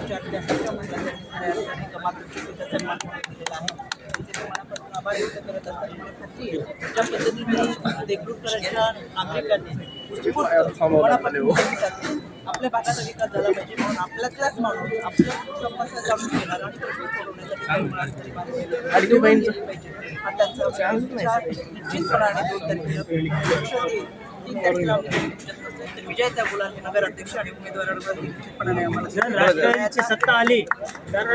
2000 जास्तीच्या महिला खऱ्या अर्थाने कमाल सन्मान केलेला आहे. तिचे ते मनापासून आभार व्यक्त करत असताना मला खात्री आहे ज्या पद्धतीने देगलूरकरांच्या नागरिकांनी उत्स्फूर्त मनापासून प्रतिसाद आपल्या भागाचा विकास झाला पाहिजे म्हणून आपल्यातलाच माणूस आपल्या समस्या जाणून घेणार आणि प्रश्न सोडवण्यासाठी पाहिजे हा त्यांचा विचार निश्चितपणाने 2 तारखेला विजयाचा गुलाल हे नगर अध्यक्ष आणि उमेदवारांवर निश्चितपणाने आम्हाला राजकारणाची सत्ता आली तर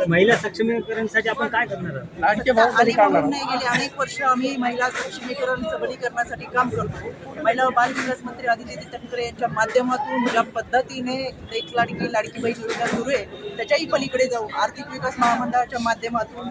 महिला सक्षमीकरणासाठी आपण काय करणार आहोत? नाही गेली अनेक वर्ष आम्ही महिला सक्षमीकरण सबलीकरणासाठी काम करतो. महिला व बाल विकास मंत्री आदिती तटकरे यांच्या माध्यमातून ज्या पद्धतीने एक लाडकी बहीण योजना सुरू आहे त्याच्याही पलीकडे जाऊ आर्थिक विकास महामंडळाच्या माध्यमातून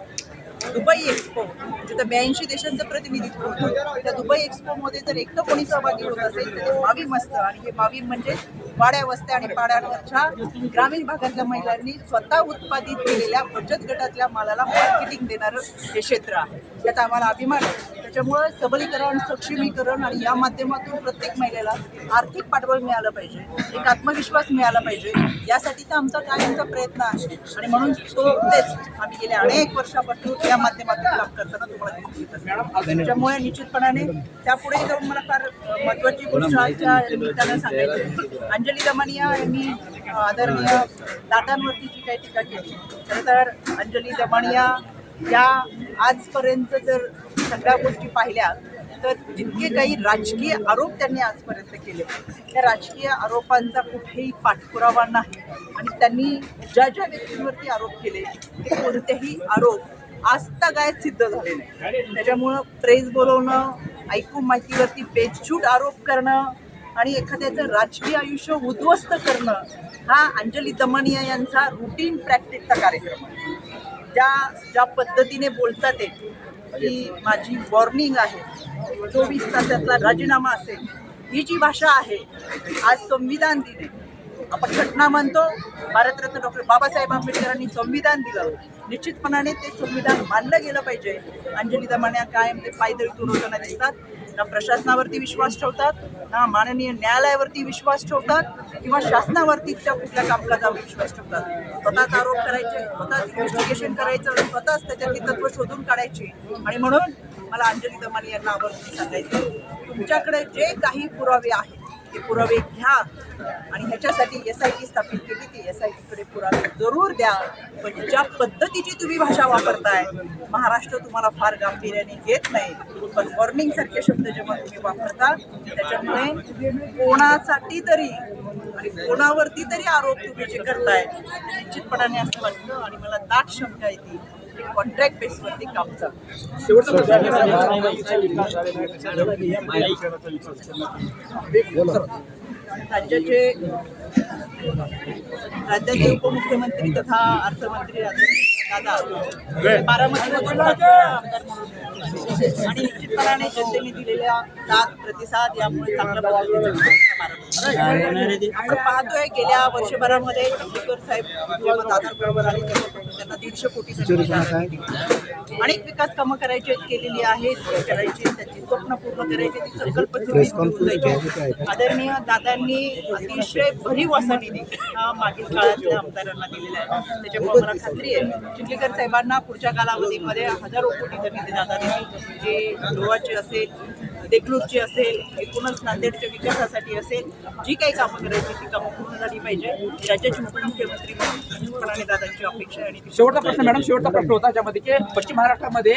दुबई एक्सपो जिथं 82 देशांचं प्रतिनिधित्व होतं त्या दुबई एक्सपोमध्ये जर एकटं कोणी सहभागी होत असेल तर ते मावीम असतं आणि हे मावीम म्हणजे वाड्या वस्त्या आणि पाड्यांवरच्या ग्रामीण भागातल्या महिलांनी स्वतः उत्पादित केलेल्या बचत गटातल्या मालाला मार्केटिंग देणारं हे क्षेत्र आहे. याचा आम्हाला अभिमान आहे. त्याच्यामुळं सबलीकरण सक्षमीकरण आणि या माध्यमातून प्रत्येक महिलेला आर्थिक पाठबळ मिळालं पाहिजे एक आत्मविश्वास मिळाला पाहिजे यासाठी तर आमचा कायमचा प्रयत्न आहे आणि म्हणून तेच आम्ही गेल्या अनेक वर्षापासून या माध्यमातून काम करताना तुम्हाला दिसून येत असते. त्याच्यामुळे निश्चितपणाने त्यापुढे जाऊन मला फार महत्त्वाची गोष्ट आजच्या निमित्तानं सांगायची अंजली दमानिया यांनी आदरणीय दादांवरती जी काही टीका केली खरं तर अंजली दमानिया या आजपर्यंत जर सगळ्या गोष्टी पाहिल्या तर जितके काही राजकीय आरोप त्यांनी आजपर्यंत केले त्या राजकीय आरोपांचा कुठेही पाठपुरावा नाही आणि त्यांनी ज्या व्यक्तींवरती आरोप केले ते कोणतेही आरोप आजतागायत सिद्ध झाले नाही. त्याच्यामुळं प्रेस बोलवणं ऐकून माहितीवरती बेछूट आरोप करणं आणि एखाद्याचं राजकीय आयुष्य उद्ध्वस्त करणं हा अंजली दमानिया यांचा रुटीन प्रॅक्टिसचा कार्यक्रम आहे. ज्या पद्धतीने बोलतात ते की माझी वॉर्निंग आहे 24 तासातला राजीनामा असेल ही जी भाषा आहे आज संविधान दिले आपण घटना म्हणतो भारतरत्न डॉक्टर बाबासाहेब आंबेडकरांनी संविधान दिलं निश्चितपणाने ते संविधान मानलं गेलं पाहिजे. अंजली दमानिया कायम ते पायदळी तुडवताना दिसतात ना प्रशासनावरती विश्वास ठेवतात ना माननीय न्यायालयावरती विश्वास ठेवतात किंवा शासनावरती त्या कुठल्या कामकाजावर विश्वास ठेवतात. स्वतःच आरोप करायचे स्वतःच इन्व्हेस्टिगेशन करायचं आणि स्वतःच त्याच्यातली तत्व शोधून काढायची आणि म्हणून मला अंजली दमानिया यांना आवर्जून सांगायचं तुमच्याकडे जे काही पुरावे आहेत ते पुरावे घ्या आणि ह्याच्यासाठी SIT स्थापित केली ती SITकडे पुरावे जरूर द्या. पण ज्या पद्धतीची तुम्ही भाषा वापरताय महाराष्ट्र तुम्हाला फार गांभीर्याने घेत नाही पण वॉर्निंग सारखे शब्द जेव्हा तुम्ही वापरता त्याच्यामुळे कोणासाठी तरी आणि कोणावरती तरी आरोप तुम्ही जे करताय निश्चितपणाने असं वाटतं आणि मला दाट शंका येते कॉन्ट्रॅक्ट बेसवरती काम चालतं. राज्याचे उपमुख्यमंत्री तथा अर्थमंत्री दादा बारामतीमधून आमदार म्हणून आणि निश्चितपणाने जनतेने दिलेल्या साथ प्रतिसाद यामुळे चांगल्या आपण पाहतोय गेल्या वर्षभरामध्ये चिखलीकर साहेब जेव्हा दादांबरोबर आले त्यांना 150 कोटी अनेक विकास कामं करायची केलेली आहेत करायची त्याची स्वप्न पूर्ण करायची ती संकल्प आदरणीय दादांनी अतिशय भरीव असा निधी हा मागील काळातल्या आमदारांना दिलेला आहे. त्याच्यामुळे मला खात्री आहे चिखलीकर साहेबांना पुढच्या कालावधीमध्ये हजारो कोटीचा निधी दादांनी जे गोवाची असेल देगलूरची असेल एकूणच नांदेडच्या विकासासाठी असेल जी काही कामं करायची ती कामं पूर्ण झाली पाहिजे राज्याचे उपमुख्यमंत्री म्हणून दादांची अपेक्षा आणि शेवटचा प्रश्न मॅडम शेवटचा प्रश्न होता ज्यामध्ये की पश्चिम महाराष्ट्रामध्ये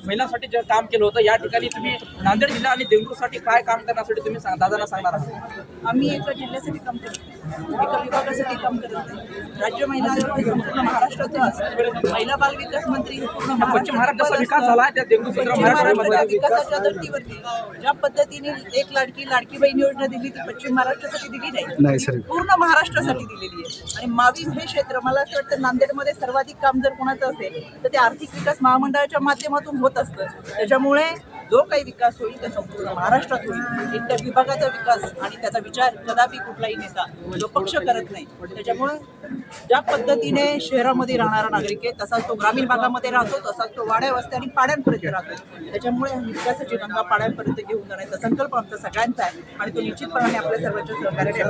महिलांसाठी जे काम केलं होतं या ठिकाणी तुम्ही नांदेड जिल्हा आणि देगलूरसाठी काय काम करण्यासाठी तुम्ही दादांना सांगणार आहात? आम्ही एका जिल्ह्यासाठी काम करतो एका विभागासाठी काम करत नाही. राज्य महिला आयोग संपूर्ण महाराष्ट्राचं असतं. महिला बाल विकास मंत्री पूर्ण पश्चिम महाराष्ट्राचा विकास झाला त्या देगलूर विकासाच्या धर्तीवरती ज्या पद्धतीने एक लाडकी बहीण योजना दिली ती पश्चिम महाराष्ट्रासाठी दिली नाही सर पूर्ण महाराष्ट्रासाठी दिलेली आहे. आणि मावीम हे क्षेत्र मला असं वाटतं नांदेडमध्ये सर्वाधिक काम जर कोणाचं असेल तर ते आर्थिक विकास महामंडळाच्या माध्यमातून होत असतं. त्याच्यामुळे जो काही विकास होईल तो संपूर्ण महाराष्ट्रात होईल. एक त्या विभागाचा विकास आणि त्याचा विचार कदापि कुठलाही नेता जो पक्ष करत नाही. त्याच्यामुळे ज्या पद्धतीने शहरामध्ये राहणारा नागरिक आहे तसाच तो ग्रामीण भागामध्ये राहतो, तसाच तो वाड्या वस्त्या आणि पाड्यांपर्यंत राहतो. त्याच्यामुळे विकासाची गंगा पाड्यांपर्यंत घेऊन जाण्याचा संकल्प आमचा सगळ्यांचा आहे आणि तो निश्चितपणे आपल्या सर्वांच्या सहकार्याने